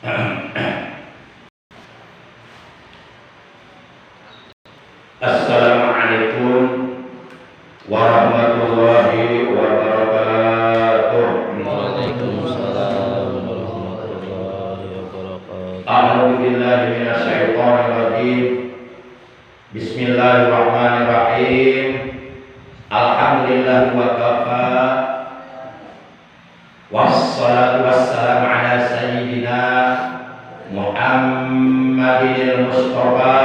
Assalamualaikum warahmatullahi wabarakatuh. Waalaikumsalam warahmatullahi wabarakatuh. A'udzu billahi minasyaitonir rajim. Bismillahirrahmanirrahim. Alhamdulillah wa kafa. Wassalatu wassalamu ala sayyidina Muhammadil Mustafa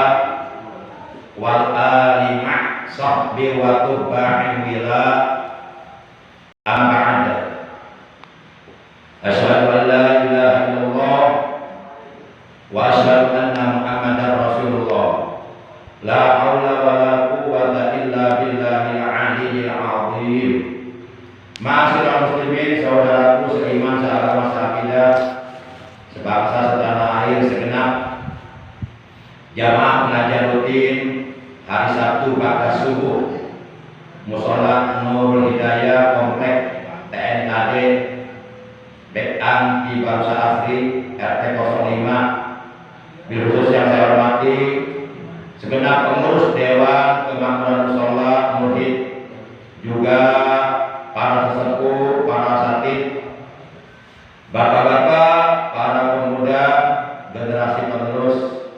wal ali ma' sahbi wa tubba'in wila amma asyhadu an la ilaha illallah wa asyhadu anna Muhammadar Rasulullah. La haula wa la quwwata illa billahil aliyyil azim. Ma'asyiral muslimin, saudaraku seiman seagama seakidah, sebangsa setanah air segenap, jamaah pengajian rutin hari Sabtu ba'da subuh Mushola Nurul Hidayah Komplek TNKD Bekan di Bangsa Asri RT 05. Bil khusus yang saya hormati segenap pengurus Dewan Kemakmuran Mushola Murid, juga para sesepuh, para asatid, bapak-bapak, para pemuda, generasi penerus,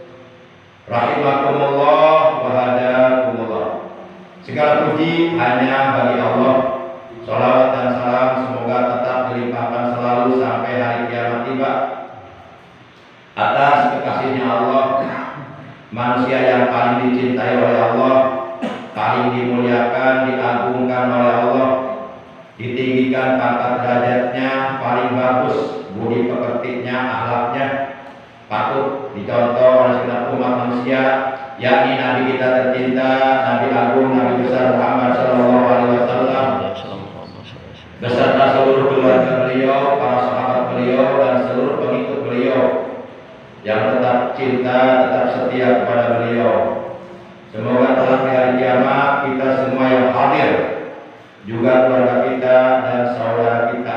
rahimakumullah wa hadakumullah. Segala puji hanya bagi Allah. Sholawat dan salam semoga tetap dilimpahkan selalu sampai hari kiamat tiba atas kekasihnya Allah, manusia yang paling dicintai oleh Allah, paling dimuliakan, diagungkan oleh Allah, ditinggikan pangkat derajatnya, paling bagus budi pekertinya, akhlaknya, patut dicontoh oleh segenap umat manusia, yakni Nabi kita tercinta, Nabi Agung, Nabi besar Muhammad Sallallahu Alaihi Wasallam, beserta seluruh keluarga beliau, para sahabat beliau, dan seluruh pengikut beliau yang tetap cinta, tetap setia kepada beliau. Semoga kelak di hari kiamat kita semua yang hadir, juga keluarga kita dan saudara kita,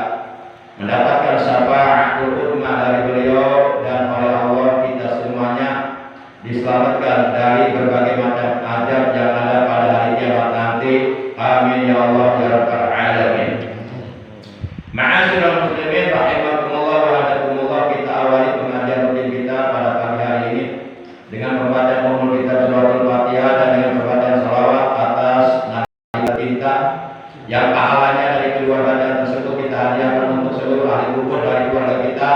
mendapatkan syafaatul ummah dari beliau, dan oleh Allah kita semuanya diselamatkan dari berbagai macam azab yang ada pada hari kiamat nanti. Amin ya Allah ya rabbal alamin. Ma'asyiral muslimin rahimakumullah wa hadakumullah. Kita awali pengajian rutin kita pada pagi hari ini dengan pembacaan umum kitab suratul Fatihah dan dengan pembacaan salawat atas Nabi kita yang pahalanya dari keluarga dan tersebut kita hadiahkan untuk seluruh ahli kubur dari keluarga kita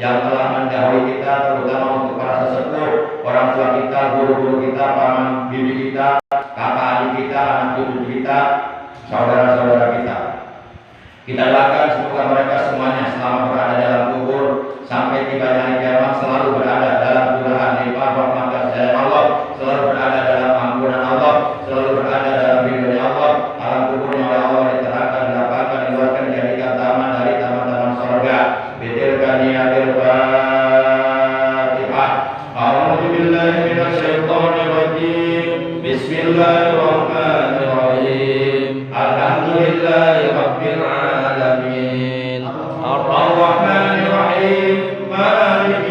yang telah mendahului kita, terutama untuk para sesepuh, orang tua kita, guru-guru kita, paman bibi kita, kakak adik kita, anak cucu kita, saudara-saudara kita. Kita doakan semoga mereka semuanya selama berada dalam kubur sampai tibanya hari kiamat selalu berada dalam curahan limpah rahmat kasih Allah, selalu berada dalam ampunan Allah, selalu berada dalam ridhonya Allah. Alam kuburnya oleh Allah diterangkan, dilapangkan, diluaskan, dijadikan taman dari taman-taman surga. Bitilkan niyatil Fatihah. A'udzu billahi minasyaitonir rajim. Bismillahirrahmanirrahim. Alhamdulillahi rabbil alamin. Ar-Rahmanir Rahim. Maliki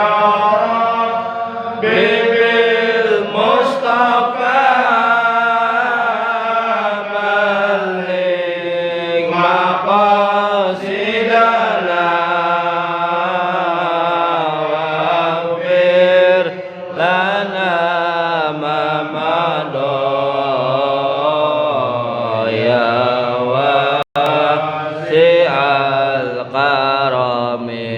Rabbi bil Mustafa balligh maqasidana waghfir lana ma madha ya wasi'al karami.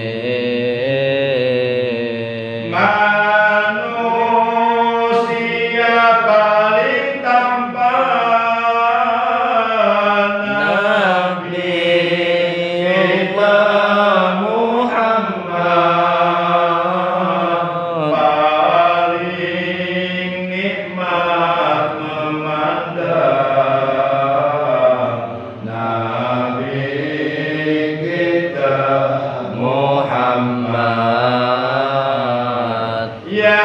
Manusia paling tampan Nabi Muhammad, paling nikmat memandang Nabi kita Muhammad. Ya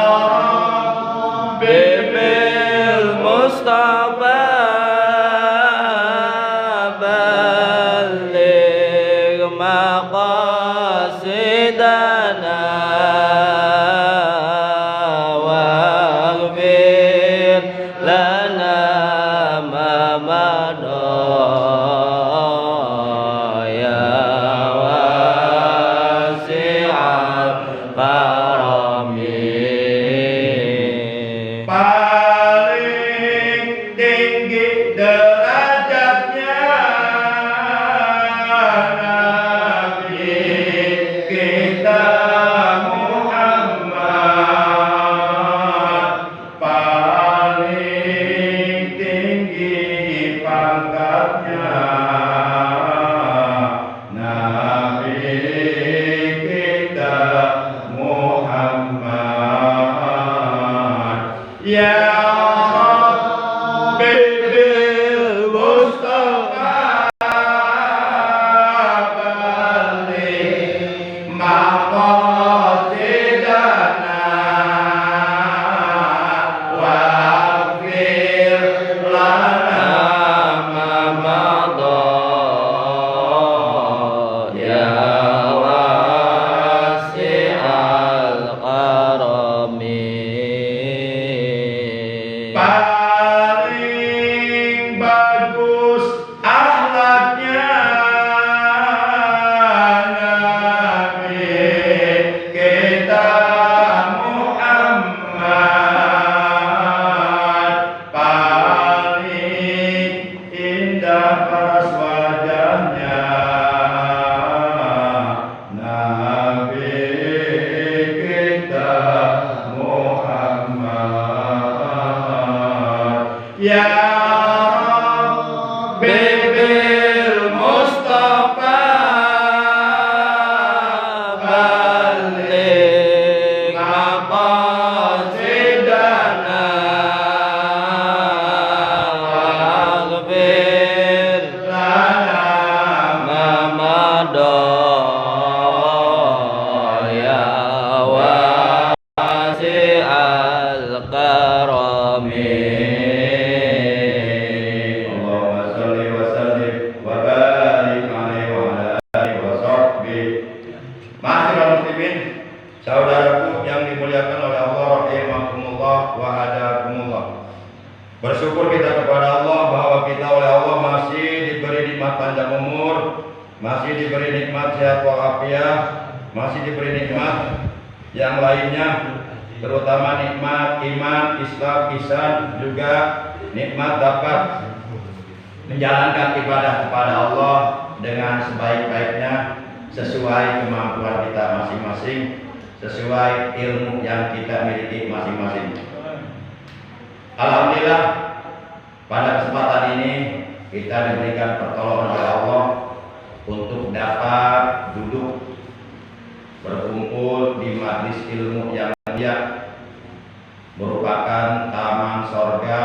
Rabbi bil Mustafa balligh maqasidana waghfir lana ma madha ya wasi'al karami. Paling tinggi derajatnya Nabi kita Muhammad, paling tinggi pangkatnya Nabi kita Muhammad. Ya Rabbi bil Mustafa balligh maqasidana waghfir lana ma madha ya wasi'al karami. Paling bagus akhlaknya Nabi kita Muhammad, paling indah pas wajahnya Nabi kita Muhammad. Ya Rabbi bil Mustafa balligh maqasidana waghfir lana ma madha ya wasi'al karami. Allahumma shalli wa sallim wa barik alaihi wa ala alihi wa sahbihi. Ma'asyiral muslimin, saudaraku yang dimuliakan oleh Allah rahimakumullah wa hadakumullah. Bersyukur kita kepada Allah bahwa kita oleh Allah masih diberi nikmat panjang umur, masih diberi nikmat sehat walafiat, masih diberi nikmat yang lainnya, terutama nikmat iman, Islam, ihsan, juga nikmat dapat menjalankan ibadah kepada Allah dengan sebaik-baiknya sesuai kemampuan kita masing-masing, sesuai ilmu yang kita miliki masing-masing. Alhamdulillah, pada kesempatan ini kita diberikan pertolongan oleh Allah untuk dapat duduk berkumpul di majlis ilmu yang mulia, merupakan taman sorga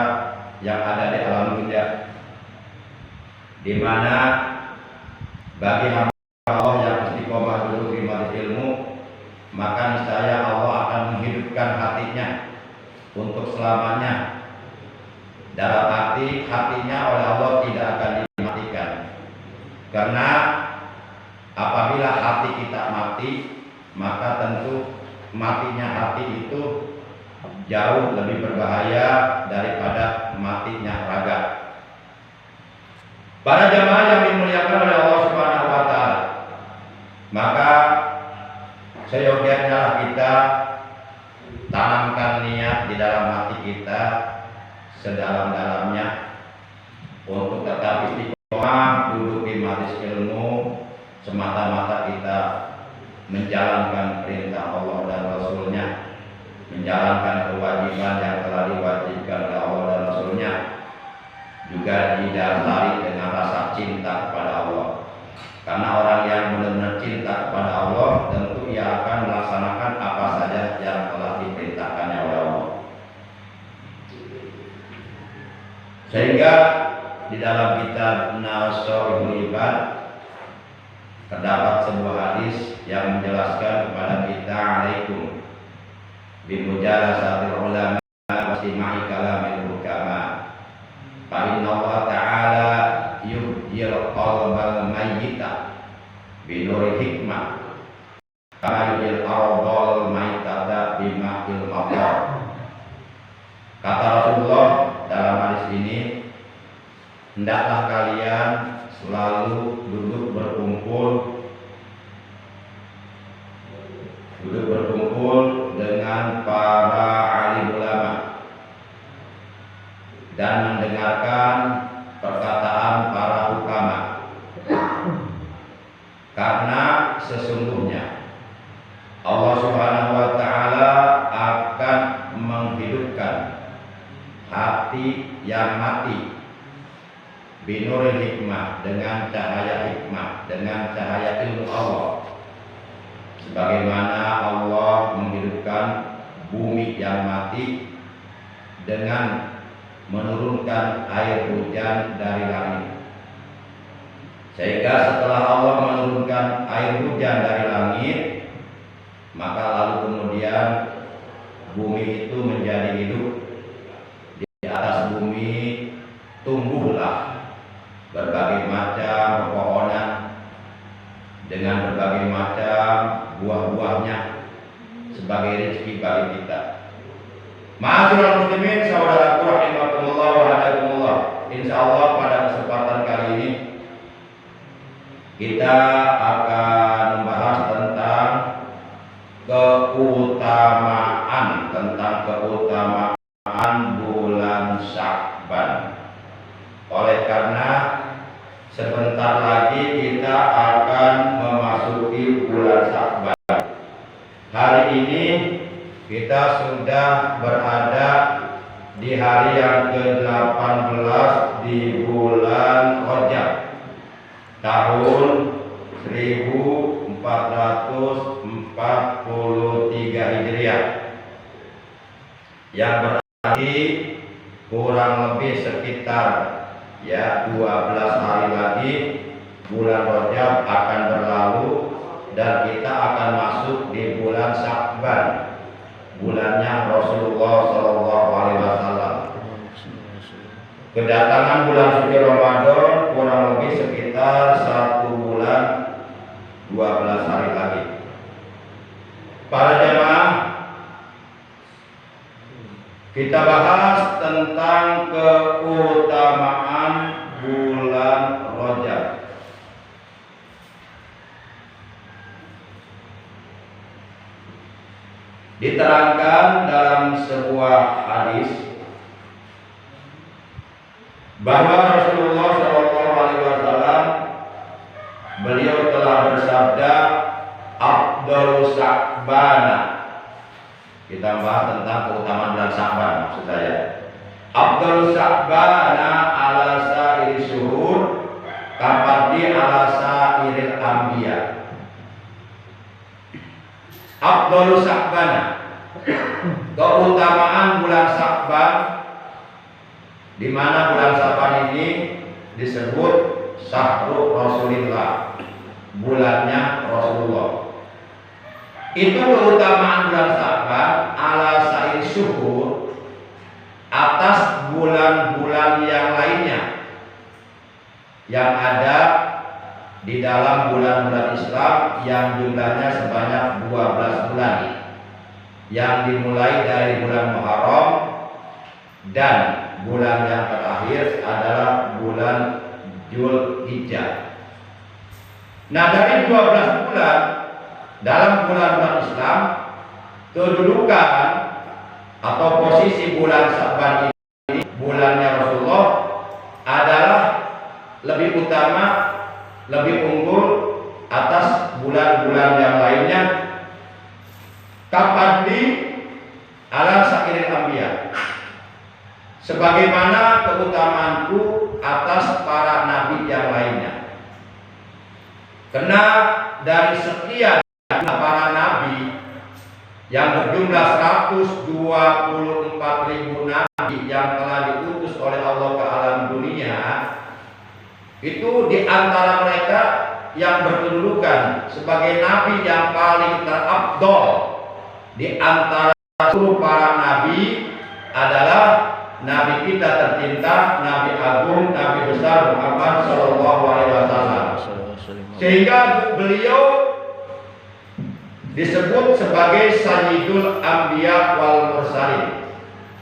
yang ada di alam dunia, di mana bagi hamba Allah yang istiqomah duduk di majlis ilmu, maka niscaya Allah akan menghidupkan hatinya untuk selamanya. Dalam arti hatinya oleh Allah tidak akan dimatikan, karena apabila hati kita mati, maka tentu matinya hati itu jauh lebih berbahaya daripada matinya raga. Para jamaah yang dimuliakan oleh Allah Subhanahu wa taala, maka seyogianya kita tanamkan niat di dalam hati kita sedalam-dalamnya untuk tetap istiqomah duduk di majelis ilmu semata-mata kita menjalankan perintah Allah dan Rasulnya, menjalankan kewajiban yang telah diwajibkan oleh Allah dan Rasulnya, juga didasari dengan rasa cinta kepada Allah. Karena orang yang benar-benar cinta kepada Allah tentu ia akan melaksanakan apa saja yang telah diperintahkannya oleh Allah. Sehingga di dalam kitab Nawasul Ibad terdapat sebuah hadis yang menjelaskan kepada kita alaikum bimujalasatil ulama wa istima'i kalamil hukama. Fa inna Allah ta'ala yuhyil qalbal mayyita binuri hikmah kama yuhyil ardal mayyitata bima'il matar. Kata Rasulullah dalam hadis ini, hendaklah kalian selalu duduk berkumpul dengan para alim ulama dan mendengarkan perkataan para hukama, karena sesungguhnya Allah Subhanahu wa taala akan menghidupkan hati yang mati binuril hikmah, dengan cahaya hikmah, dengan cahaya ilmu Allah, sebagaimana Allah menghidupkan bumi yang mati dengan menurunkan air hujan dari langit. Sehingga setelah Allah menurunkan air hujan dari langit, maka lalu kemudian bumi itu menjadi hidup. Di atas bumi tumbuhlah berbagai macam pepohonan dengan berbagai macam buah-buahnya sebagai rezeki bagi kita. Ma'asyiral muslimin, saudaraku rahimakumullah wa hadakumullah. Insyaallah pada kesempatan kali ini kita akan membahas tentang keutamaan bulan Sya'ban. Oleh karena sebentar lagi kita akan memasuki bulan Sya'ban. Hari ini kita sudah berada di hari yang ke-18 di bulan Rajab tahun 1443 Hijriah, yang berarti kurang lebih sekitar 12 hari lagi bulan Rajab akan berlalu dan kita akan masuk di bulan Sya'ban, bulannya Rasulullah SAW. Kedatangan bulan suci Ramadan kurang lebih sekitar 1 bulan 12 hari lagi. Para jemaah, kita bahas tentang keutamaan bulan Rajab. Diterangkan dalam sebuah hadis bahwa Rasulullah SAW beliau telah bersabda, Afdalus Sya'bana. Kita bahas tentang keutamaan bulan Sya'ban, maksud saya. Afdalus Sya'bana ala sa'iri syuhur kafardi ala sa'iril anbiya. Afdalus Sya'bana, keutamaan bulan Sya'ban, di mana bulan Sya'ban ini disebut Syahrul Rasulillah, bulannya Rasulullah. Itu keutamaan bulan Sya'ban ala sa'ir syuhur, atas bulan-bulan yang lainnya yang ada di dalam bulan-bulan Islam yang jumlahnya sebanyak 12 bulan. yang dimulai dari bulan Muharram dan bulan yang terakhir adalah bulan Dzulhijjah. Nah, dari 12 bulan dalam bulan-bulan Islam, kedudukan atau posisi bulan Sya'ban ini, bulannya Rasulullah, adalah lebih utama, lebih unggul atas bulan-bulan yang lainnya. Kapandi ala sairil anbiya, sebagaimana keutamaanku atas para nabi yang lainnya. Karena dari sekian para nabi yang berjumlah 124.000 nabi yang telah diutus oleh Allah ke alam dunia, itu di antara mereka yang berkedudukan sebagai nabi yang paling terafdol di antara seluruh para nabi adalah nabi kita tercinta, nabi agung, nabi besar Muhammad Shallallahu Alaihi Wasallam. Sehingga beliau disebut sebagai Sayyidul Anbiya wal Mursalin,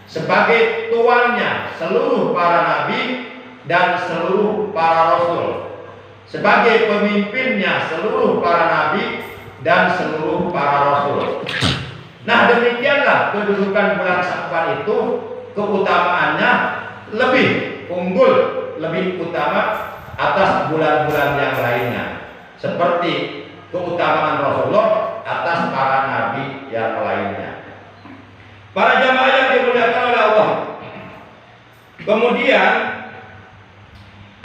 sebagai tuannya seluruh para nabi dan seluruh para rasul, sebagai pemimpinnya seluruh para nabi dan seluruh para rasul. Nah, demikianlah kedudukan bulan Sya'ban itu, keutamaannya lebih unggul, lebih utama atas bulan-bulan yang lainnya, seperti keutamaan Rasulullah atas para nabi yang lainnya. Para jamaah yang dimuliakan oleh Allah, kemudian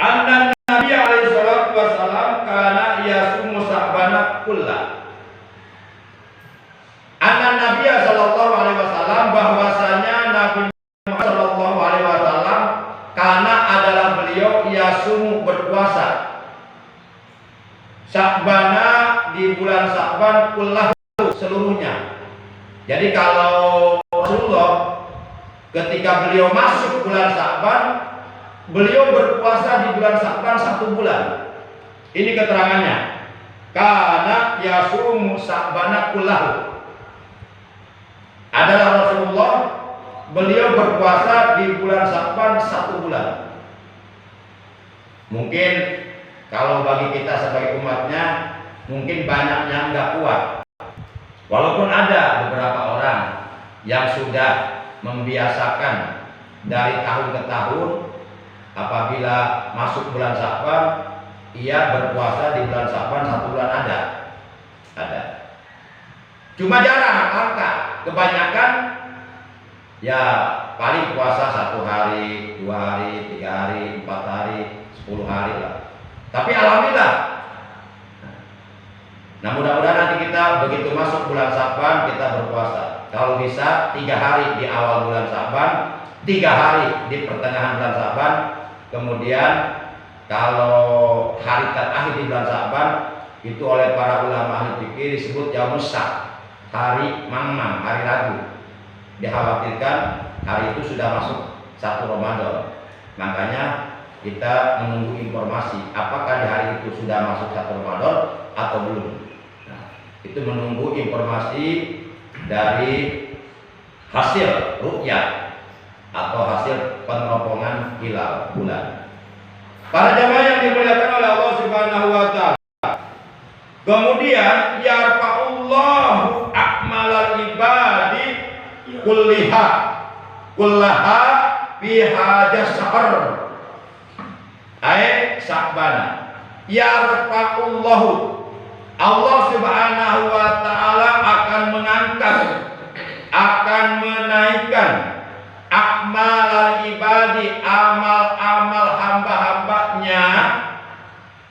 anna Nabi alaihi salatu wasallam kana yasumu Sya'bana kullah. Anna Nabi sallallahu alaihi wasallam, bahwasanya Nabi Muhammad sallallahu alaihi wasallam karena adalah beliau yasumu berpuasa Sya'bana di bulan Sya'ban kullah seluruhnya. Jadi kalau Rasulullah ketika beliau masuk bulan Sya'ban, beliau berpuasa di bulan Sya'ban 1 bulan. Ini keterangannya. Karena yasumu Sya'bana kullahu, adalah Rasulullah, beliau berpuasa di bulan Sya'ban 1 bulan. Mungkin kalau bagi kita sebagai umatnya, mungkin banyak yang nggak kuat. Walaupun ada beberapa orang yang sudah membiasakan dari tahun ke tahun, apabila masuk bulan Sya'ban, ia berpuasa di bulan Sya'ban 1 bulan ada. Cuma jarang angka, kebanyakan ya paling puasa 1 hari, 2 hari, 3 hari, 4 hari, 10 hari lah. Tapi alhamdulillah. Nah, mudah-mudahan nanti kita begitu masuk bulan Sya'ban kita berpuasa. Kalau bisa 3 hari di awal bulan Sya'ban, 3 hari di pertengahan bulan Sya'ban, kemudian kalau hari terakhir di bulan Sya'ban itu oleh para ulama ahli fikih disebut yaumus syak, hari mamam, hari Rabu. Dikhawatirkan hari itu sudah masuk 1 Ramadan. Makanya kita menunggu informasi apakah di hari itu sudah masuk 1 Ramadan atau belum. Nah, itu menunggu informasi dari hasil ru'yah atau hasil peneropongan hilal bulan. Para jamaah yang dimuliakan oleh Allah Subhanahu wa taala. Kemudian yarfa'ullahu a'malal ibadi kullaha fi hajas syahr ay Sya'ban. Yarfa'ullahu, Allah Subhanahu wa taala akan mengangkat, akan menaikkan a'malal ibadi, amal-amal hamba-hambanya,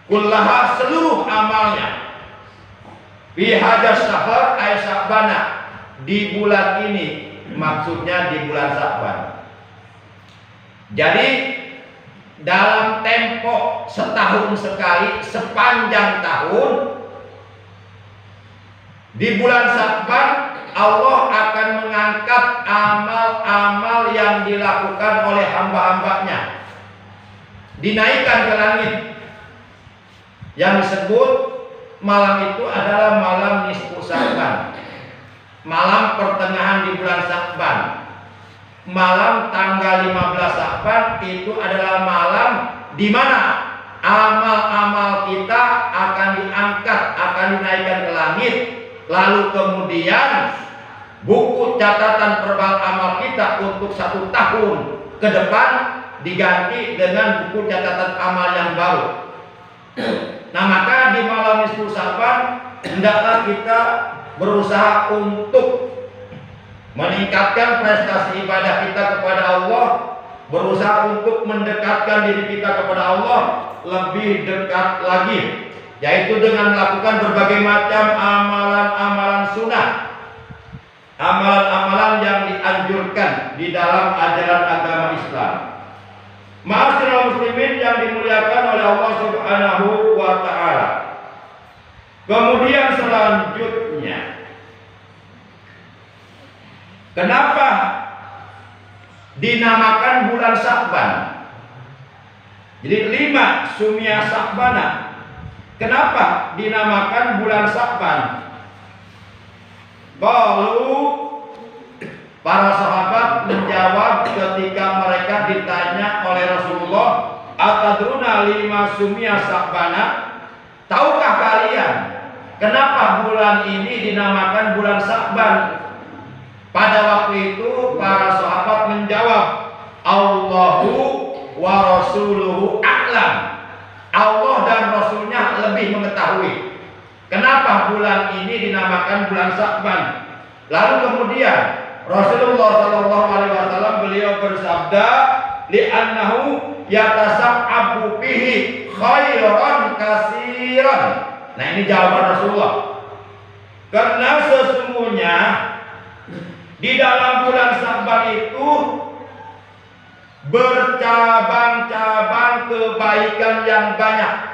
kullaha seluruh amalnya, fi hajas syahr ay Sya'ban, di bulan ini, maksudnya di bulan Sya'ban. Jadi dalam tempo setahun sekali, sepanjang tahun, di bulan Sya'ban Allah akan mengangkat amal-amal yang dilakukan oleh hamba-hambanya, dinaikkan ke langit. Yang disebut malam itu adalah malam nisfu Sya'ban, malam pertengahan di bulan Sya'ban. Malam tanggal 15 Sya'ban itu adalah malam di mana amal-amal kita akan diangkat, akan dinaikkan ke langit. Lalu kemudian buku catatan perbal amal kita untuk 1 tahun ke depan diganti dengan buku catatan amal yang baru. Nah, maka di malam nisfu Sya'ban hendaklah kita berusaha untuk meningkatkan prestasi ibadah kita kepada Allah, berusaha untuk mendekatkan diri kita kepada Allah lebih dekat lagi, yaitu dengan melakukan berbagai macam amalan-amalan sunnah, amalan-amalan yang dianjurkan di dalam ajaran agama Islam. Ma'asyiral muslimin yang dimuliakan oleh Allah Subhanahu wa taala. Kemudian selanjutnya, kenapa dinamakan bulan Sya'ban? Jadi 5 Sumia Sya'bana. Kenapa dinamakan bulan Sya'ban? Lalu para sahabat menjawab ketika mereka ditanya oleh Rasulullah, "Atadruna 5 Sumia Sya'bana?" Tahukah kalian kenapa bulan ini dinamakan bulan Sya'ban? Pada waktu itu para sahabat menjawab, "Allahu wa rasuluhu a'lam." Allah dan Rasulnya lebih mengetahui. Kenapa bulan ini dinamakan bulan Sya'ban? Lalu kemudian Rasulullah Shallallahu Alaihi Wasallam beliau bersabda, "Li'annahu yatasa'abu bihi khairan kasiran." Nah, ini jawaban Rasulullah. Karena sesungguhnya di dalam bulan Sya'ban itu bercabang-cabang kebaikan yang banyak.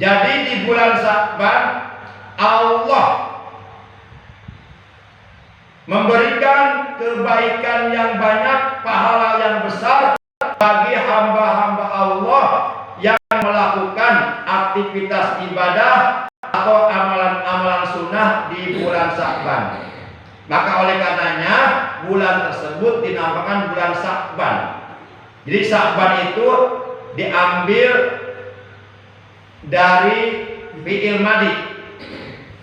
Jadi di bulan Sya'ban Allah memberikan kebaikan yang banyak, pahala yang besar bagi hamba-hamba Allah yang melakukan aktivitas ibadah atau amalan-amalan sunnah di bulan Sya'ban. Maka oleh karenanya bulan tersebut dinamakan bulan Sya'ban. Jadi Sya'ban itu diambil dari fi'il madi.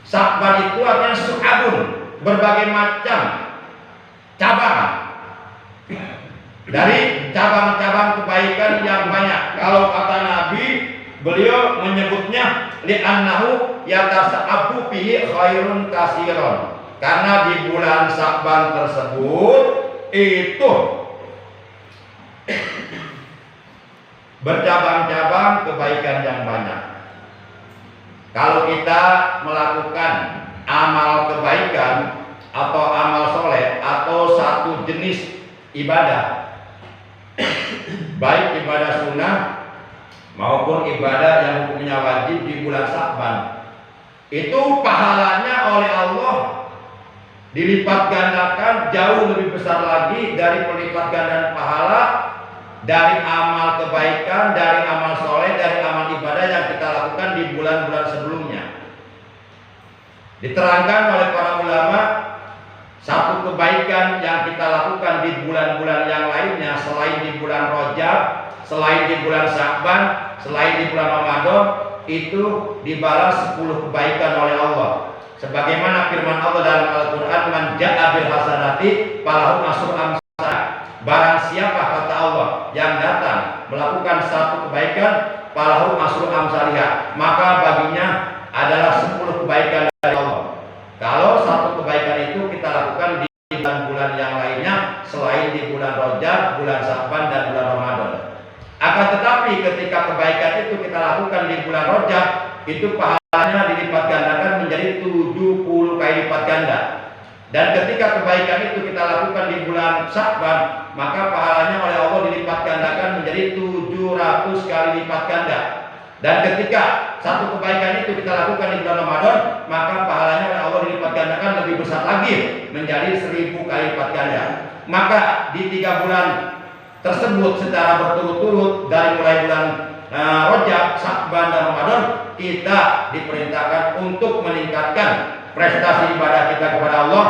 Sya'ban itu artinya su'abun, berbagai macam cabang, dari cabang-cabang kebaikan yang banyak. Kalau kata Nabi, beliau menyebutnya li'annahu yatasa'abu bihi khairun kasiron. Karena di bulan Sya'ban tersebut itu bercabang-cabang kebaikan yang banyak. Kalau kita melakukan amal kebaikan atau amal soleh atau satu jenis ibadah, baik ibadah sunnah maupun ibadah yang hukumnya wajib di bulan Sya'ban, itu pahalanya oleh Allah dilipat gandakan jauh lebih besar lagi dari pelipat gandaan pahala dari amal kebaikan, dari amal soleh, dari amal ibadah yang kita lakukan di bulan-bulan sebelumnya. Diterangkan oleh para ulama, satu kebaikan yang kita lakukan di bulan-bulan yang lainnya selain di bulan Rajab, selain di bulan Sya'ban, selain di bulan Ramadan, itu dibalas 10 kebaikan oleh Allah. Sebagaimana firman Allah dalam Al-Quran, "Man ja'a bil hasanati falahu asyru amsalha." Barang siapa, kata Allah, yang datang melakukan satu kebaikan, falahu asyru amsalha, maka baginya adalah 10 kebaikan dari Allah. Kalau satu kebaikan itu kita lakukan di bulan-bulan yang lainnya selain di bulan Rajab, bulan Sya'ban, dan bulan Ramadan. Akan tetapi ketika kebaikan itu kita lakukan di bulan Rajab, itu pahalanya dilipat gandakan menjadi 70 kali lipat ganda. Dan ketika kebaikan itu kita lakukan di bulan Sya'ban, maka pahalanya oleh Allah dilipat gandakan menjadi 700 kali lipat ganda. Dan ketika satu kebaikan itu kita lakukan di bulan Ramadan, maka pahalanya oleh Allah dilipat gandakan lebih besar lagi menjadi 1000 kali lipat ganda. Maka di 3 bulan tersebut secara berturut-turut dari mulai bulan Rajab, Sya'ban, dan Ramadan, kita diperintahkan untuk meningkatkan prestasi ibadah kita kepada Allah,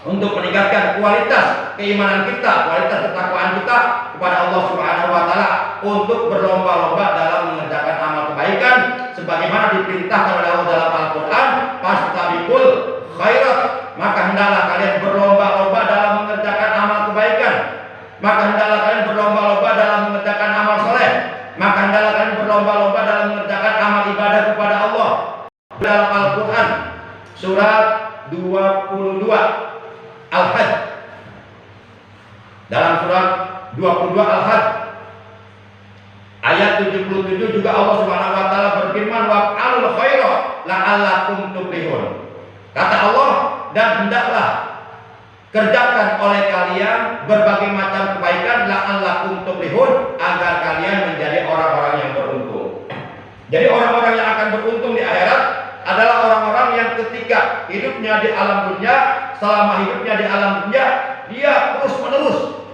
untuk meningkatkan kualitas keimanan kita, kualitas ketakwaan kita kepada Allah Subhanahu wa taala, untuk berlomba-lomba dalam mengerjakan amal kebaikan sebagaimana diperintahkan oleh Allah dalam Al-Qur'an, fastabiqul khairat, maka hendaklah kalian berlomba-lomba dalam mengerjakan amal kebaikan, maka hendaklah kalian berlomba-lomba dalam mengerjakan amal soleh, maka hendaklah kalian berlomba-lomba dalam mengerjakan amal ibadah kepada Allah. Dalam Al-Qur'an surat 22 Al-Hajj, dalam surat 22 Al-Hajj ayat 77 juga Allah Subhanahu wa taala berfirman, wa'alul khaira la'allakum tuflihun. Kata Allah, dan hendaklah kerjakan oleh kalian berbagai macam kebaikan la'allakum tuflihun, agar kalian menjadi orang-orang yang beruntung. Jadi orang-orang yang akan beruntung di akhirat adalah orang-orang yang ketika hidupnya di alam dunia, selama hidupnya di alam dunia, dia terus-menerus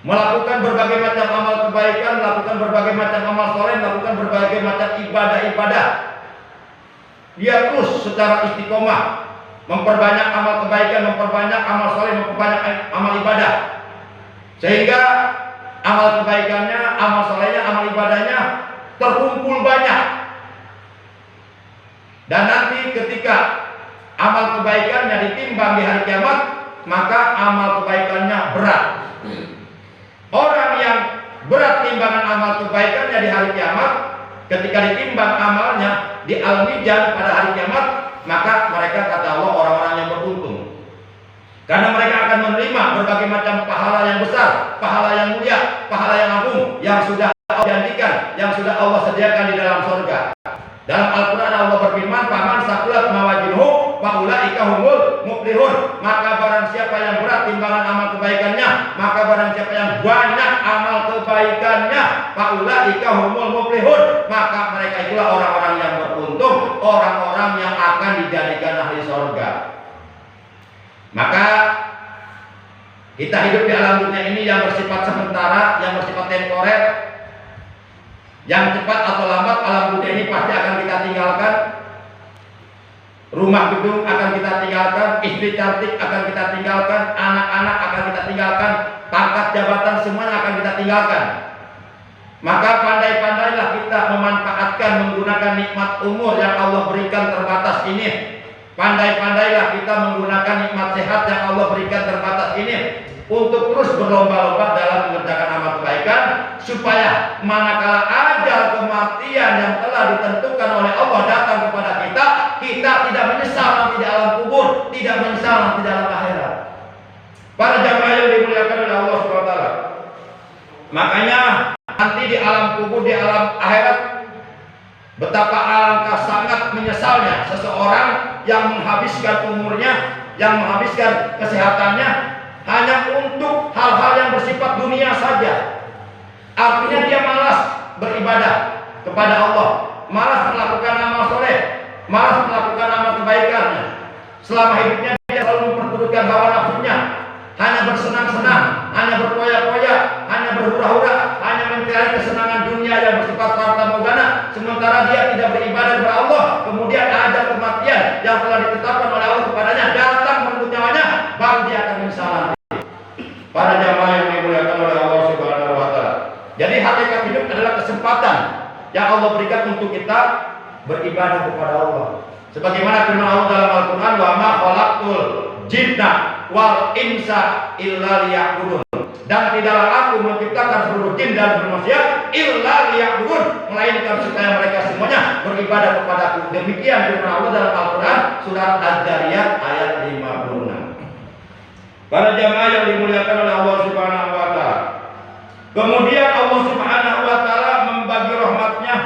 melakukan berbagai macam amal kebaikan, melakukan berbagai macam amal soleh, melakukan berbagai macam ibadah-ibadah. Dia terus secara istiqomah memperbanyak amal kebaikan, memperbanyak amal soleh, memperbanyak amal ibadah, sehingga amal kebaikannya, amal solehnya, amal ibadahnya terkumpul banyak. Dan nanti ketika amal kebaikannya ditimbang di hari kiamat, maka amal kebaikannya berat. Orang yang berat timbangan amal kebaikannya di hari kiamat, ketika ditimbang amalnya di al-mizan pada hari kiamat, maka mereka, kata Allah, orang-orang yang beruntung. Karena mereka akan menerima berbagai macam pahala yang besar, pahala yang mulia, pahala yang agung, yang sudah Allah janjikan, yang sudah Allah sediakan di dalam surga. Dalam Al-Quran Allah berfirman, faman saqulat mawazinuhu faulaika humul muflihun. Maka barang siapa yang berat timbangan amal kebaikannya, maka barang siapa yang banyak amal kebaikannya, faulaika humul muflihun, maka mereka itulah orang-orang yang beruntung, orang-orang yang akan dijadikan ahli surga. Maka kita hidup di alam dunia ini yang bersifat sementara, yang bersifat temporer, yang cepat atau lambat alam dunia ini pasti akan kita tinggalkan. Rumah gedung akan kita tinggalkan, istri cantik akan kita tinggalkan, anak-anak akan kita tinggalkan, pangkat jabatan semuanya akan kita tinggalkan. Maka pandai-pandailah kita memanfaatkan, menggunakan nikmat umur yang Allah berikan terbatas ini. Pandai-pandailah kita menggunakan nikmat sehat yang Allah berikan terbatas ini untuk terus berlomba-lomba dalam mengerjakan amal kebaikan, supaya manakala ajal kematian yang telah ditentukan oleh Allah datang kepada kita, kita tidak menyesal nanti di alam kubur, tidak menyesal nanti di alam akhirat. Para jamaah yang dimuliakan oleh Allah SWT, makanya nanti di alam kubur, di alam akhirat, betapa alangkah sangat menyesalnya seseorang yang menghabiskan umurnya, yang menghabiskan kesehatannya hanya untuk hal-hal yang bersifat dunia saja. Artinya dia malas beribadah kepada Allah, malas melakukan amal soleh, malas melakukan amal kebaikannya. Selama hidupnya dia selalu memperturutkan hawa nafsunya, hanya bersenang-senang, hanya berpoya-poya, hanya berhura-hura, hanya mencari kesenangan dunia yang bersifat fata morgana, sementara dia tidak beribadah kepada Allah. Kemudian ada kematian yang telah ditetapkan oleh Allah kepadanya datang merebut nyawanya, baru dia akan menyesal. Para jamaah yang dimuliakan oleh Allah Subhanahu wa taala. Jadi hakikat hidup adalah kesempatan yang Allah berikan untuk kita beribadah kepada Allah. Sebagaimana firman Allah dalam Al-Qur'an, wa ma khalaqtul jinna wal insa illa liya'budun. Dan tidaklah aku menciptakan seluruh jin dan manusia illa liya'budun, melainkan supaya mereka semuanya beribadah kepadaku. Demikian firman Allah dalam Al-Qur'an surat Az-Zariyat ayat 56. Para jamaah yang dimuliakan oleh Allah Subhanahu wa taala. Kemudian Allah Subhanahu wa taala membagi rahmatnya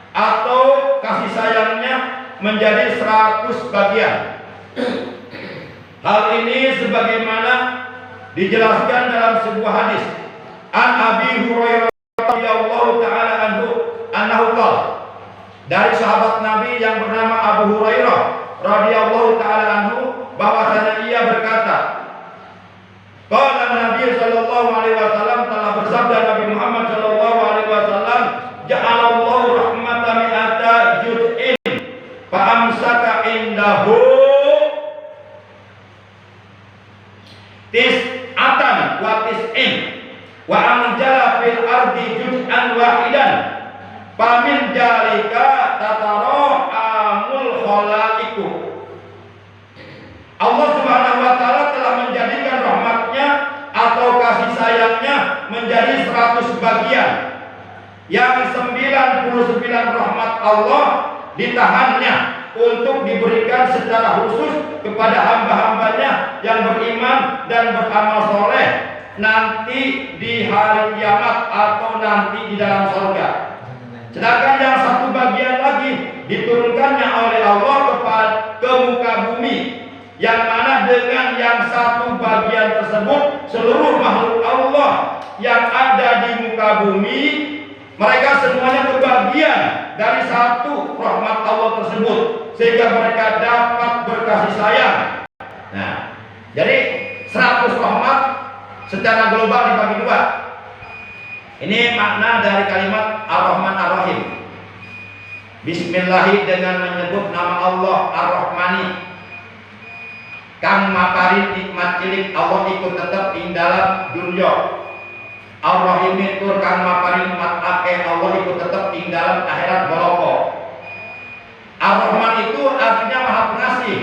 atau kasih sayangnya menjadi 100 bagian. Hal ini sebagaimana dijelaskan dalam sebuah hadis. An Abi Hurairah radhiyallahu taala anhu qala, dari sahabat Nabi yang bernama Abu Hurairah radhiyallahu taala anhu, bahwasanya ia berkata, qala Nabi sallallahu alaihi wasallam, telah bersabda Nabi Muhammad sallallahu alaihi wasallam, ja'alallahu rahmatan mi'ata juz'in fa amsaka indahu tis'atan wa tis'in wa anjala fil ardi juz'an wahidan famin jalika tataro amul khalaiku. Allah Subhanahu wa taala telah menjadikan rahmatnya atau kasih sayangnya menjadi 100 bagian, yang 99 rahmat Allah ditahannya untuk diberikan secara khusus kepada hamba-hambanya yang beriman dan beramal soleh nanti di hari kiamat atau nanti di dalam surga. Sedangkan yang 1 bagian lagi diturunkannya oleh Allah ke muka bumi, yang mana dengan yang 1 bagian tersebut seluruh makhluk Allah yang ada di muka bumi mereka semuanya kebagian dari 1 rahmat Allah tersebut, sehingga mereka dapat berkasih sayang. Nah, jadi 100 rahmat secara global dibagi 2. Ini makna dari kalimat Ar-Rahman Ar-Rahim. Bismillahi dengan menyebut nama Allah Ar-Rahmani. Kang mapari nikmat cilik Allah ikut tetap ing dalam dunya. Ar-Rahim itu kang mapari nikmat akeh Allah ikut tetap ing dalam akhirat boloko. Ar-Rahman itu artinya Maha Pengasih.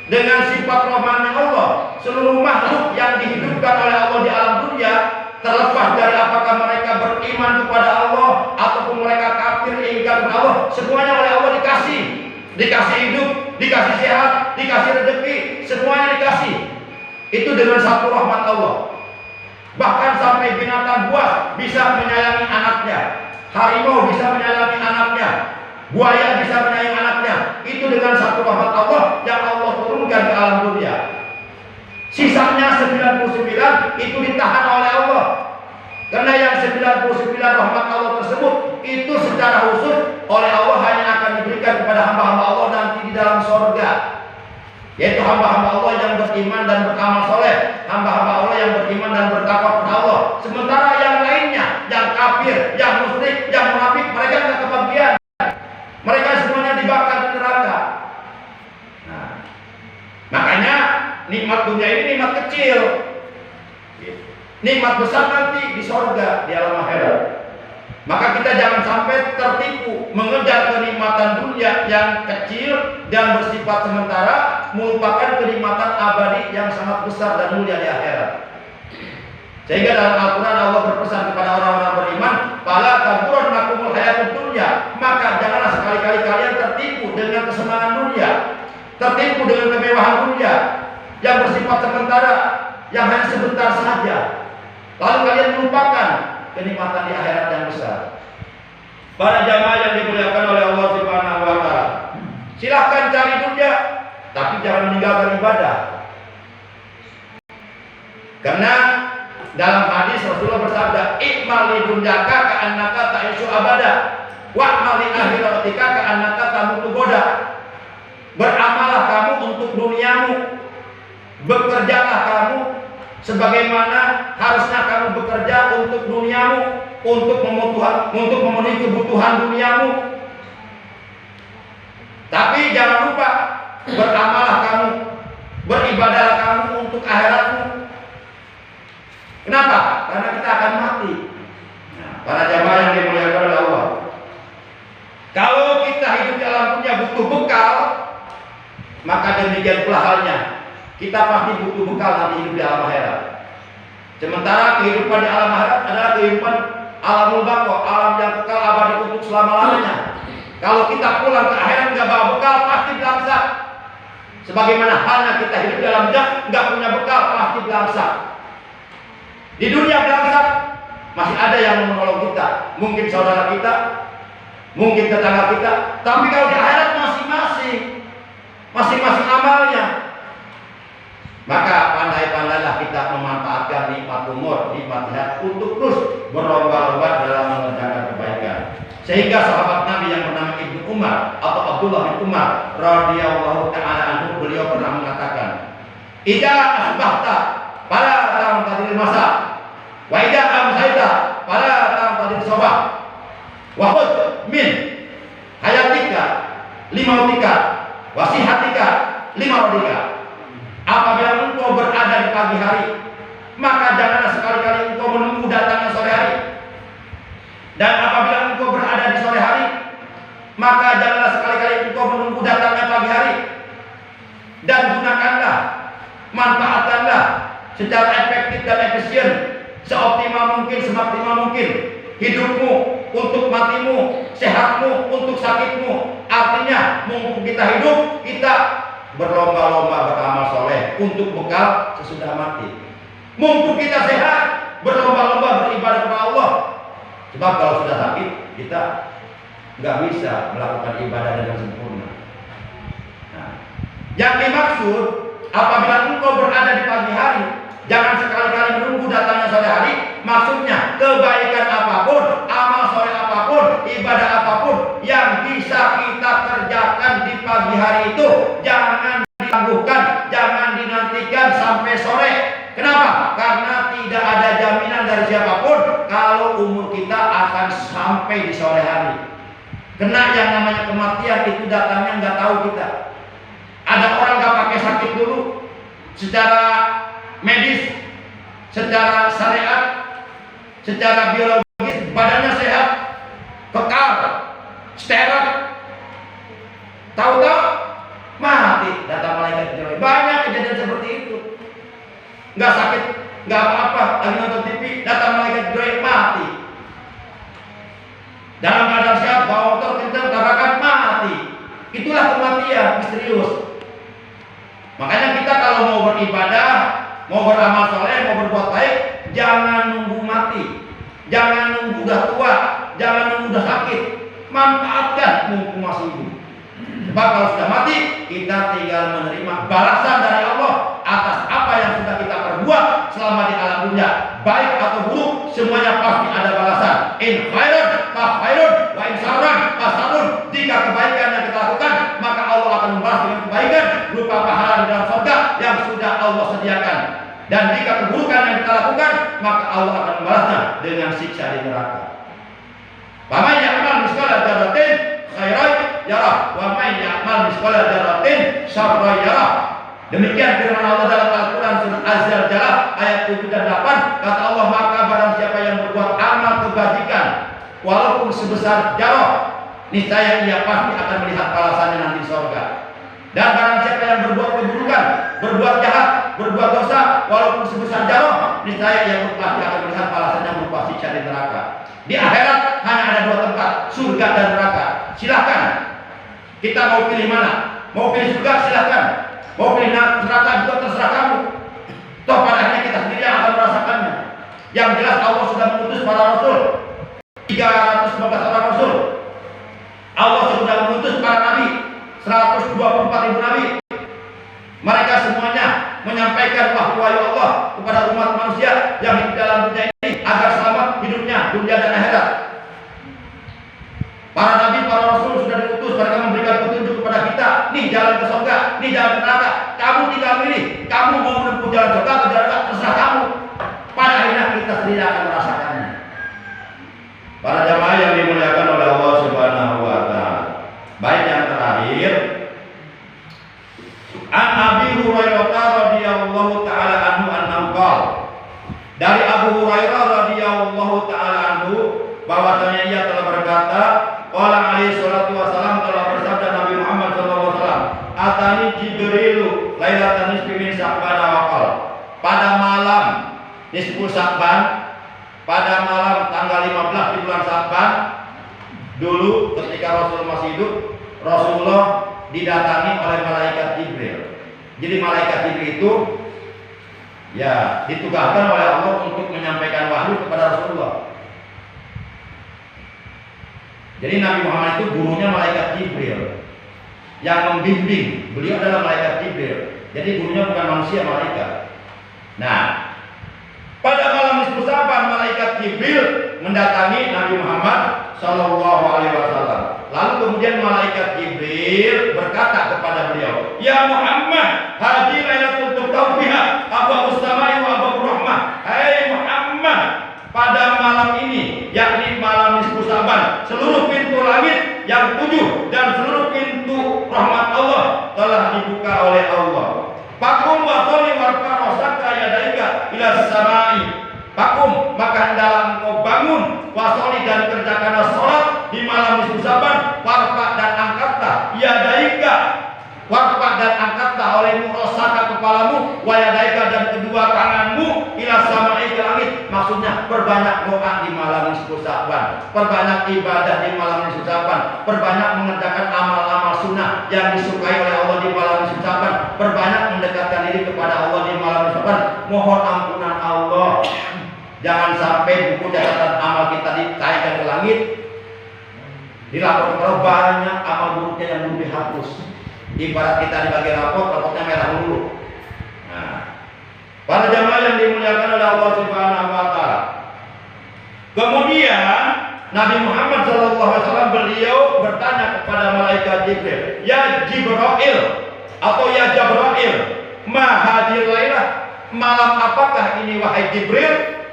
Dengan sifat rahmannya Allah, seluruh makhluk yang dihidupkan oleh Allah di alam dunia, terlepas dari apakah mereka beriman kepada Allah ataupun mereka kafir ingkar kepada Allah, semuanya oleh Allah dikasih hidup, dikasih sehat, dikasih rezeki, semuanya dikasih. Itu dengan 1 rahmat Allah. Bahkan sampai binatang buas bisa menyayangi anaknya, harimau bisa menyayangi anaknya, buaya bisa menyayangi anaknya. Itu dengan 1 rahmat Allah yang Allah turunkan ke alam dunia. Sisanya 99 itu ditahan oleh Allah. Karena yang 99 rahmat Allah tersebut itu secara khusus oleh Allah hanya akan diberikan kepada hamba-hamba Allah nanti di dalam surga, yaitu hamba-hamba Allah yang beriman dan beramal soleh, hamba-hamba Allah yang beriman dan bertakwa kepada Allah. Sementara yang lainnya, yang kafir, yang musyrik, yang munafik, mereka tidak kebagian. Mereka semuanya dibakar di neraka. Nah, makanya nikmat dunia ini nikmat kecil. Nikmat besar nanti di surga, di alam akhirat. Maka kita jangan sampai tertipu mengejar kenikmatan dunia yang kecil dan bersifat sementara, melupakan kenikmatan abadi yang sangat besar dan mulia di akhirat. Sehingga dalam Al-Quran Allah berpesan kepada orang-orang beriman, "Fala taghurrannakumul hayatud dunya." Maka janganlah sekali-kali kalian tertipu dengan kesenangan dunia, tertipu dengan kemewahan dunia yang bersifat sementara, yang hanya sebentar saja. Lalu kalian melupakan kenikmatan di akhirat yang besar. Para jamaah yang dimuliakan oleh Allah Subhanahu wa taala, silahkan cari dunia, tapi jangan meninggalkan ibadah. Karena dalam hadis Rasulullah bersabda, "Ikmal li dunyaka ka'annaka ta'ishu abada, wa'mal li akhiratika ka'annaka tamutu goda." Beramallah kamu untuk duniamu, bekerjalah kamu sebagaimana harusnya kamu bekerja untuk duniamu, untuk memenuhi kebutuhan duniamu. Tapi jangan lupa beramallah kamu, beribadahlah kamu untuk akhiratmu. Kenapa? Karena kita akan mati. Nah, para jamaah yang dimuliakan oleh Allah, kalau kita hidup di alam dunia butuh bekal, maka demikian pula halnya kita pasti butuh bekal nanti hidup di alam akhirat. Sementara kehidupan di alam akhirat adalah kehidupan alamul baqa, alam yang kekal abadi untuk selama-lamanya. Kalau kita pulang ke akhirat nggak bawa bekal, pasti belangsak. Sebagaimana halnya kita hidup di alam dunia nggak punya bekal, pasti belangsak. Di dunia belangsak masih ada yang menolong kita, mungkin saudara kita, mungkin tetangga kita. Tapi kalau di akhirat masing-masing amalnya. Maka pandai-pandailah kita memanfaatkan nikmat umur, nikmat sehat untuk terus berlomba-lomba dalam mengerjakan kebaikan. Sehingga sahabat Nabi yang bernama Ibnu Umar atau Abdullah bin Umar radhiyallahu taala anhu, beliau pernah mengatakan, "Idza asbahta fala tantadil masa, wa idza amsayta fala tantadil sabah, wa khudh min hayatika limautika wa sihatika limaradika." Apabila engkau berada di pagi hari, manfaatkanlah secara efektif dan efisien, seoptimal mungkin, semaksimal mungkin hidupmu untuk matimu, sehatmu untuk sakitmu. Artinya mumpung kita hidup, kita berlomba-lomba beramal soleh untuk bekal sesudah mati. Mumpung kita sehat, berlomba-lomba beribadah kepada Allah. Sebab kalau sudah sakit, kita nggak bisa melakukan ibadah dengan sempurna. Nah, yang dimaksud apabila engkau berada di pagi hari, jangan sekali-kali menunggu datangnya sore hari. Maksudnya kebaikan apapun, amal soleh apapun, ibadah apapun yang bisa kita kerjakan di pagi hari itu jangan ditangguhkan, jangan dinantikan sampai sore. Kenapa? Karena tidak ada jaminan dari siapapun kalau umur kita akan sampai di sore hari. Karena yang namanya kematian itu datangnya nggak tahu kita. Ada orang nggak pakai sakit dulu, secara medis, secara syariat, secara biologis badannya sehat, kekal, steril. Tahu-tahu mati, datang malaikat jelek. Banyak kejadian seperti itu. Nggak sakit, nggak apa-apa, lagi nonton TV, datang malaikat jelek, mati. Dalam keadaan sehat, bawa motor kencang, tabrakan, mati. Itulah kematian misterius. Makanya kita kalau mau beribadah, mau beramal soleh, mau berbuat baik, jangan nunggu mati, jangan nunggu udah tua, jangan nunggu udah sakit. Manfaatkan mumpung masih hidup. Sebab kalau sudah mati, kita tinggal menerima balasan dari Allah atas apa yang sudah kita perbuat selama di alam dunia, baik atau buruk, semuanya pasti ada balasan. In khairun fa khairun, wa in syarrun fa syarrun. Jika kebaikan yang kita lakukan, maka Allah akan membalas dengan kebaikan berupa pahala di dalam surga yang sudah Allah sediakan. Dan jika keburukan yang kita lakukan, maka Allah akan membalasnya dengan siksa di neraka. Faman ya'mal mithqala dzarratin khairan yarah, wa man ya'mal mithqala dzarratin syarran yarah. Demikian firman Allah dalam Al-Quran surat Az-Zalzalah ayat 7 dan 8. Kata Allah, maka barang siapa yang berbuat amal kebajikan walaupun sebesar jarah, niscaya ia pasti akan melihat balasannya nanti di surga. Dan barang siapa yang berbuat keburukan, berbuat jahat, berbuat dosa walaupun sebesar jarah, niscaya ia pasti akan melihat balasannya berupa siksa di neraka. Di akhirat hanya ada dua tempat, surga dan neraka. Silahkan kita mau pilih mana. Mau pilih surga silahkan, mau pilih neraka juga terserah kamu. Toh pada akhirnya kita sendiri yang akan merasakannya. Yang jelas Allah sudah mengutus para rasul, 315 orang rasul. Allah sudah mengutus para nabi, 124.000 nabi. Mereka semuanya menyampaikan wahyu Allah kepada umat manusia yang hidup dalam dunia ini agar selamat hidupnya dunia dan akhirat. Para nabi, para rasul sudah diutus, mereka memberikan petunjuk kepada kita. Nih jalan ke surga, nih jalan ke neraka. Kamu tinggal pilih. Kamu mau menempuh jalan surga atau jalan neraka, terserah kamu. Pada akhirnya kita sendiri akan merasakannya. Para jamaah yang dimuliakan oleh Allah Subhanahu wa taala. Baik, yang terakhir, An Abi Hurairah radhiyallahu taala anhu annahu qala. Dari Abu Hurairah radhiyallahu taala anhu bahwasanya ia telah berkata, qala alaihi salatu wasalam, telah bersabda Nabi Muhammad sallallahu alaihi wasallam, atani Jibrilu lailatan nisfi min Sya'ban wa qala. Pada malam nisfu Sya'ban, pada malam tanggal 15 di bulan Sya'ban, dulu ketika Rasul masih hidup, Rasulullah didatangi oleh malaikat Jibril. Jadi malaikat Jibril itu ya ditugaskan oleh Allah untuk menyampaikan wahyu kepada Rasulullah. Jadi Nabi Muhammad itu gurunya malaikat Jibril yang membimbing. Beliau adalah malaikat Jibril. Jadi gurunya bukan manusia, malaikat. Nah, pada malam nisfu Sya'ban malaikat Jibril mendatangi Nabi Muhammad sallallahu alaihi wasallam. Lalu kemudian malaikat Jibril berkata kepada beliau, "Ya Muhammad, hadhihi lailatul tuqtahu biha abwabus samai wa abwabur rahmah." Hai Muhammad, pada malam ini, yakni malam nisfu Sya'ban, seluruh pintu langit yang 7 dan seluruh pintu rahmat Allah telah dibuka oleh Allah. Fakum wa sholli warfa ra'saka yadaika ila samai. Fakum, maka hendaklah engkau bangun, wasoli dan kerjakanlah sholat di malam nisfu Sya'ban, warfa dan angkatlah yadaika, warfa dan angkatlah olehmu rosaka kepalamu, wa wayadaika dan kedua tanganmu ila sama'i ke langit. Maksudnya perbanyak doa di malam nisfu Sya'ban, perbanyak ibadah di malam nisfu Sya'ban, perbanyak mengerjakan amal-amal sunnah yang disukai oleh Allah di malam nisfu Sya'ban, perbanyak mendekatkan diri kepada Allah di malam nisfu Sya'ban. Mohon ampunan Allah. Jangan sampai buku catatan amal kita ditaikkan ke langit, dilaporkan kalau banyak amal buruknya yang belum dihapus. Ibarat kita dibagi rapotnya merah dulu. Nah, para jamaah yang dimuliakan oleh Allah Subhanahu wa taala. Kemudian Nabi Muhammad SAW beliau bertanya kepada malaikat Jibril, "Ya Jibril atau ya Jabrail, ma hadhil lailah? Malam apakah ini wahai Jibril?"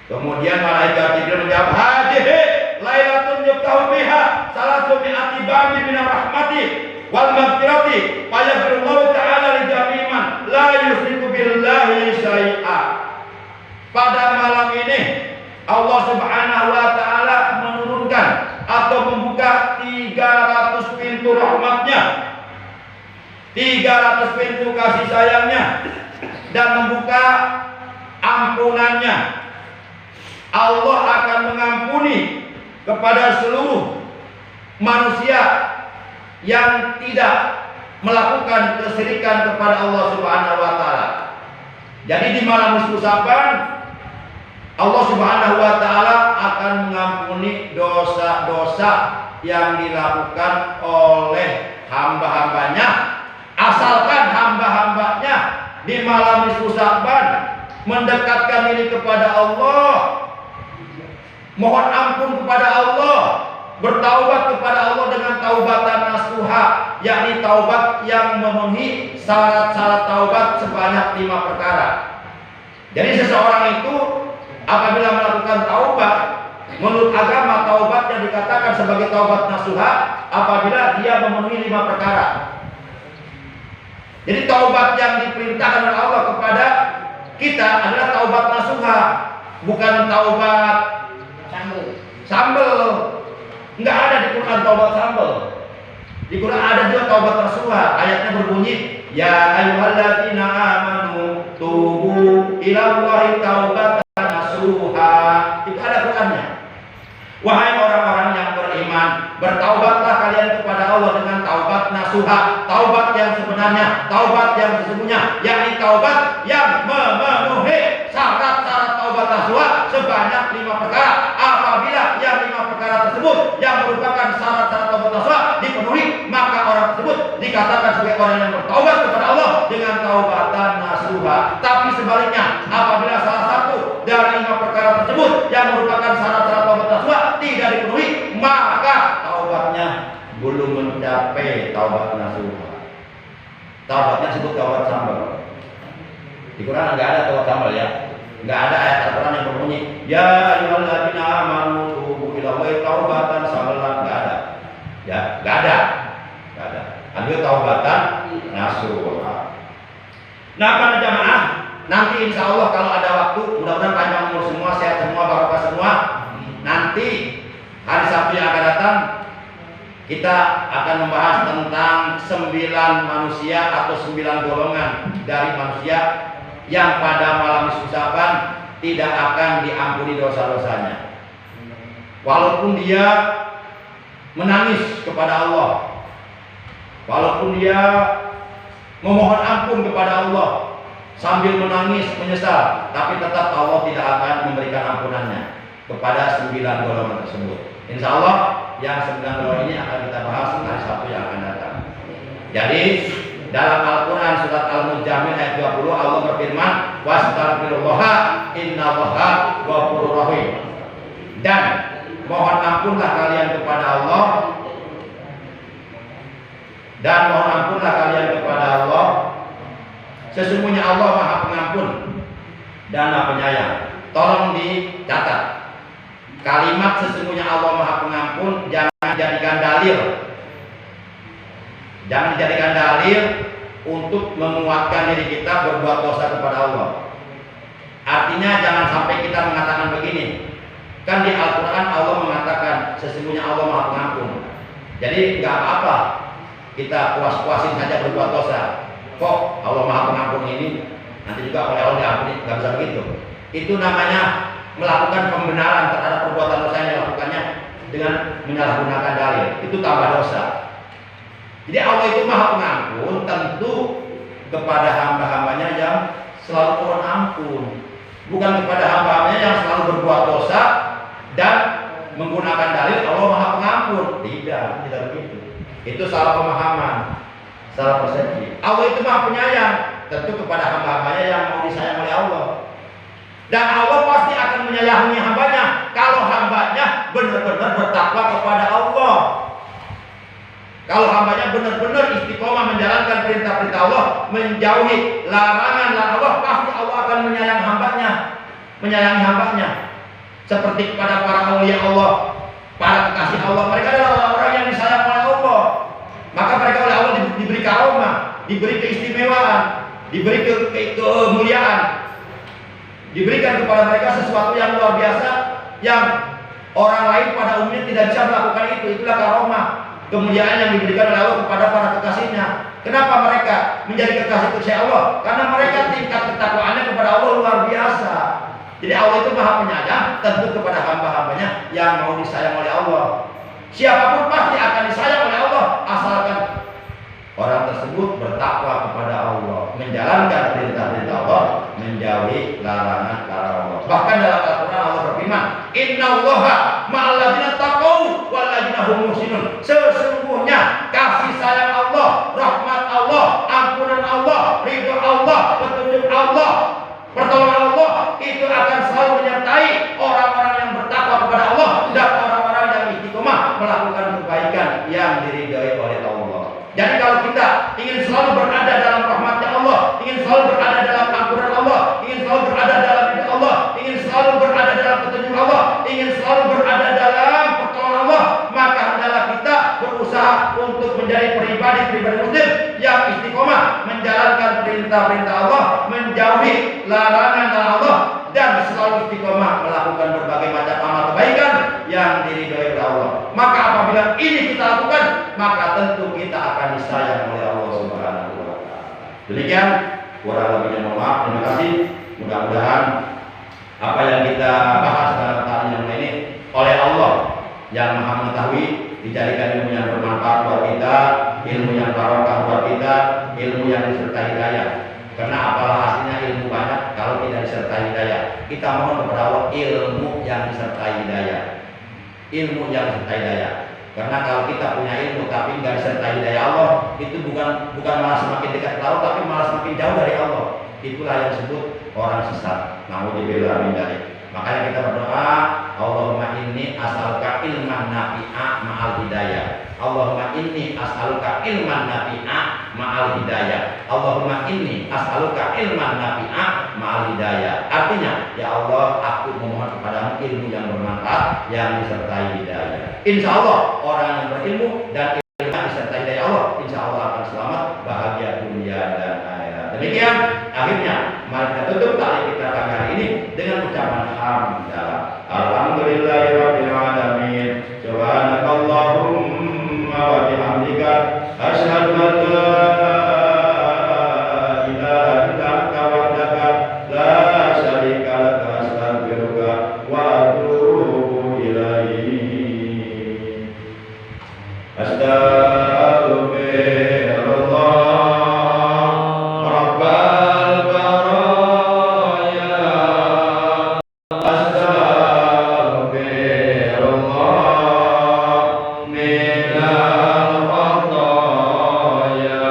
Kemudian malaikat Jibril menjawab, "Hadhihi lailatun yuftahu biha salatu mi'ati babin min rahmati wal maghfirati fa yaghfirullahu ta'ala li jami'an la yusyriku billahi syai'a." Pada malam ini Allah Subhanahu wa taala menurunkan atau membuka 300 pintu rahmatnya, 300 pintu kasih sayangnya, dan membuka ampunannya. Allah akan mengampuni kepada seluruh manusia yang tidak melakukan kesyirikan kepada Allah Subhanahu wa taala. Jadi di malam nisfu Sya'ban Allah Subhanahu wa taala akan mengampuni dosa-dosa yang dilakukan oleh hamba-hambanya, asalkan hamba-hambanya di malam nisfu Sya'ban mendekatkan diri kepada Allah, mohon ampun kepada Allah, bertaubat kepada Allah dengan taubatan nasuha, yakni taubat yang memenuhi syarat-syarat taubat sebanyak 5 perkara. Jadi seseorang itu apabila melakukan taubat, menurut agama taubatnya dikatakan sebagai taubat nasuha apabila dia memenuhi 5 perkara. Jadi taubat yang diperintahkan oleh Allah kepada kita adalah taubat nasuha, bukan taubat sambel. Enggak ada di Quran taubat sambel. Di Quran ada juga taubat nasuha. Ayatnya berbunyi, ya ayyuhalladzina amanu tubu ilallahi taubatan nasuha. Itu ada Qurannya. Wahai orang-orang yang beriman, bertaubatlah kalian kepada Allah dengan taubat nasuha, taubat yang sebenarnya, taubat yang sesungguhnya, yakni taubat yang memenuhi syarat-syarat taubat nasuha sebanyak 5 perkara. Apabila yang 5 perkara tersebut yang merupakan syarat-syarat taubat nasuha dipenuhi, maka orang tersebut dikatakan sebagai orang yang bertaubat kepada Allah dengan taubatan nasuha. Tapi sebaliknya, apabila salah satu dari 5 perkara tersebut yang merupakan syarat-syarat taubat nasuha tidak dipenuhi, maka taubatnya belum mencapai taubat nasuha. Taubatnya disebut taubat sambal. Di Quran enggak ada taubat sambal ya. Enggak ada ayat Al-Quran yang berbunyi, ya ayyuhalladzina amanu tubu ilallahi taubatan sambalan. Enggak ada. Ya, enggak ada. Enggak ada. Ada taubatan nasuha. Nah, para jamaah, nanti insya Allah kalau ada waktu, mudah-mudahan panjang umur semua, sehat semua, barokah semua. Nanti hari Sabtu yang akan datang kita akan membahas tentang 9 manusia atau 9 golongan dari manusia yang pada malam nisfu Sya'ban tidak akan diampuni dosa-dosanya. Walaupun dia menangis kepada Allah, walaupun dia memohon ampun kepada Allah sambil menangis menyesal, tapi tetap Allah tidak akan memberikan ampunannya kepada 9 golongan tersebut. Insya Allah yang 9 golongan ini akan kita bahas hari Sabtu yang akan datang. Jadi dalam Al-Quran surat Al-Mujamil ayat 20 Allah berfirman, wastaghfirullaha innallaha ghafurur rahim. Dan mohon ampunlah kalian kepada Allah, dan mohon ampunlah kalian kepada Allah, sesungguhnya Allah Maha Pengampun dan Maha Penyayang. Tolong dicatat. Kalimat sesungguhnya Allah Maha Pengampun jangan dijadikan dalil. Jangan dijadikan dalil untuk menguatkan diri kita berbuat dosa kepada Allah. Artinya jangan sampai kita mengatakan begini. Kan di Al-Quran Allah mengatakan sesungguhnya Allah Maha Pengampun. Jadi nggak apa-apa kita puas-puasin saja berbuat dosa. Kok Allah Maha Pengampun ini juga oleh Allah diampuni, nggak bisa begitu. Itu namanya melakukan pembenaran terhadap perbuatan dosa yang dilakukannya dengan menyalahgunakan dalil. Itu tambah dosa. Jadi Allah itu Maha Pengampun, tentu kepada hamba-hambanya yang selalu mohon ampun, bukan kepada hamba-hambanya yang selalu berbuat dosa dan menggunakan dalil Allah Maha Pengampun. Tidak begitu. Itu salah pemahaman, salah persepsi. Allah itu Maha Penyayang, tentu kepada hamba-hambanya yang mau disayang oleh Allah. Dan Allah pasti akan menyayangi hambanya kalau hambanya benar-benar bertakwa kepada Allah. Kalau hambanya benar-benar istiqomah menjalankan perintah-perintah Allah, menjauhi larangan-larangan Allah, pasti Allah akan menyayangi hambanya. Seperti kepada para aulia Allah, para kekasih Allah, mereka adalah orang-orang yang disayang oleh Allah. Maka mereka oleh Allah diberi karomah, diberi keistimewaan, diberi kemuliaan, diberikan kepada mereka sesuatu yang luar biasa yang orang lain pada umumnya tidak bisa melakukan itu. Itulah karomah, kemuliaan yang diberikan oleh Allah kepada para kekasihnya. Kenapa mereka menjadi kekasih Allah? Karena mereka tingkat ketakwaannya kepada Allah luar biasa. Jadi Allah itu Maha Penyayang, tentu kepada hamba-hambanya yang mau disayang oleh Allah. Siapapun pasti akan disayang oleh Allah, asalkan orang tersebut bertakwa kepada Allah, menjalankan perintah-perintah Allah, menjauhi larangan-larangan Allah. Bahkan dalam Al-Quran Allah berfirman, Innallaha ma'al ladzina taqaw wal ladzina hum muhsinun. Sesungguhnya kasih sayang Allah, rahmat Allah, ampunan Allah, ridho Allah, petunjuk Allah, pertolongan Allah itu akan selalu menyertai orang-orang yang bertakwa kepada Allah dan orang-orang yang istiqomah melakukan kebaikan yang diridhai oleh Allah. Jadi kalau kita ingin selalu berada dalam rahmatnya Allah, ingin selalu berada dalam ampunan Allah, ingin selalu berada dalam ridha Allah, ingin selalu berada dalam petunjuk Allah, ingin selalu berada dalam pertolongan Allah, maka hendaklah kita berusaha untuk menjadi pribadi muslim yang istiqomah menjalankan perintah-perintah Allah, menjauhi larangan Allah, dan selalu istiqomah melakukan berbagai macam amal kebaikan yang diridhoi oleh Allah. Maka apabila ini kita lakukan, maka tentu kita akan disayang oleh Allah Subhanahu wa taala. Demikian kurang lebihnya mohon maaf. Terima kasih. Mudah-mudahan apa yang kita bahas dalam tadi yang ini oleh Allah yang Maha mengetahui dijadikan ilmu yang bermanfaat buat kita, ilmu yang barokah buat kita, ilmu yang disertai hidayah. Karena apalah hasilnya ilmu banyak kalau tidak disertai hidayah. Kita mohon kepada Allah ilmu yang disertai hidayah. Ilmu yang disertai hidayah. Karena kalau kita punya ilmu tapi nggak disertai hidayah Allah, itu bukan malah semakin dekat ke Allah, tapi malah semakin jauh dari Allah. Itulah yang disebut orang sesat. Nauzubillah min dzalik. Makanya kita berdoa, Allahumma inni as'aluka ilman nafi'a ma'al hidayah. Allahumma inni as'aluka ilman nafi'a ma'al hidayah. Allahumma inni as'aluka ilman nafi'a ma'al hidayah. Artinya, ya Allah, aku memohon kepadamu ilmu yang bermanfaat yang disertai hidayah. Insya Allah orang yang berilmu dan ilmu yang disertai hidayah Allah, insya Allah akan selamat, bahagia dunia dan akhirat. Demikian akhirnya mari kita tutup tali kita pagi hari ini dengan ucapan hamdalah. Alhamdulillahirabbil alamin. Subhanakallahumma wa bihamdika asyhadu an la ilaha illa anta wahdaka la syarika laka astaghfiruka wa atubu ilaik. Astagfirullah minal khataya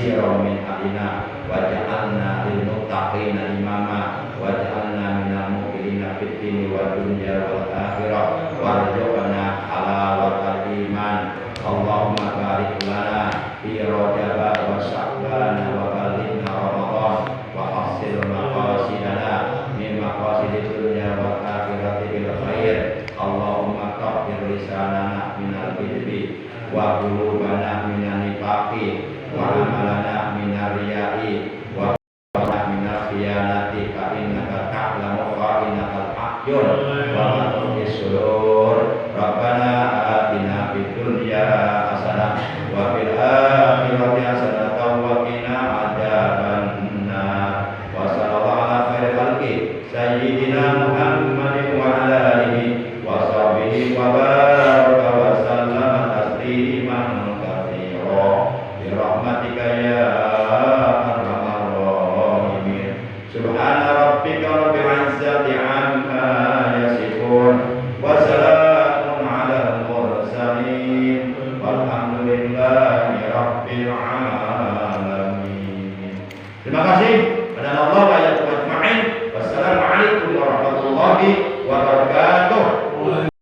yasiran min alina waj'alna lil muttaqina imama waj'alna minal mu'minina fid dini wad dunya wal akhirah warzuqna halawatal iman. Allahumma barik lana fi Rajab wa Sya'ban wa balighna Ramadan wa hasil maqasidana min maqasidid dunya wal akhirati bil khair. Allahumma tahhir lisanana minal kidbi wa qulubana minan nifaqi wa amalana minar riya'i wa minal khiyanati fa innaka ta'lamu kha'inatal a'yun wa ma tukhfis sudur. Rabbana atina fid dunya hasanah wa fil akhirati hasanah wa qina adzabannar. Wa sallallahu ala khairil khalqi sayyidina Muhammadin wa ala alihi wa sahbihi wa baraka wa sallama tasliman katsira bi rahmatika ya arhamar rahimin. Subhana rabbika rabbil izzati amma yasifun wa salamun